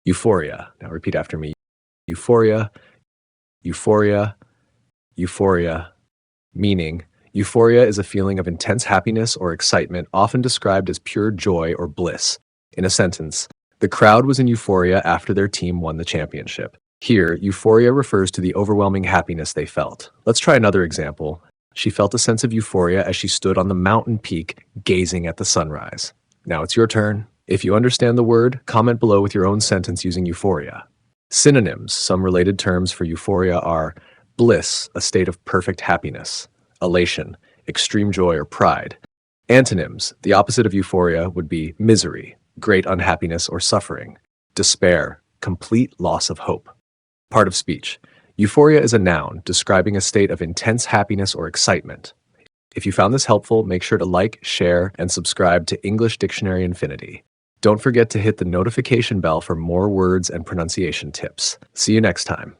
Euphoria. Now repeat after me. Euphoria, euphoria, euphoria. Meaning, euphoria is a feeling of intense happiness or excitement, often described as pure joy or bliss. In a sentence, the crowd was in euphoria after their team won the championship. Here, euphoria refers to the overwhelming happiness they felt. Let's try another example. She felt a sense of euphoria as she stood on the mountain peak gazing at the sunrise. Now it's your turn. If you understand the word, comment below with your own sentence using euphoria. Synonyms, some related terms for euphoria are bliss, a state of perfect happiness; elation, extreme joy or pride. Antonyms, the opposite of euphoria, would be misery, great unhappiness or suffering; despair, complete loss of hope. Part of speech. Euphoria is a noun describing a state of intense happiness or excitement. If you found this helpful, make sure to like, share, and subscribe to English Dictionary Infinity. Don't forget to hit the notification bell for more words and pronunciation tips. See you next time.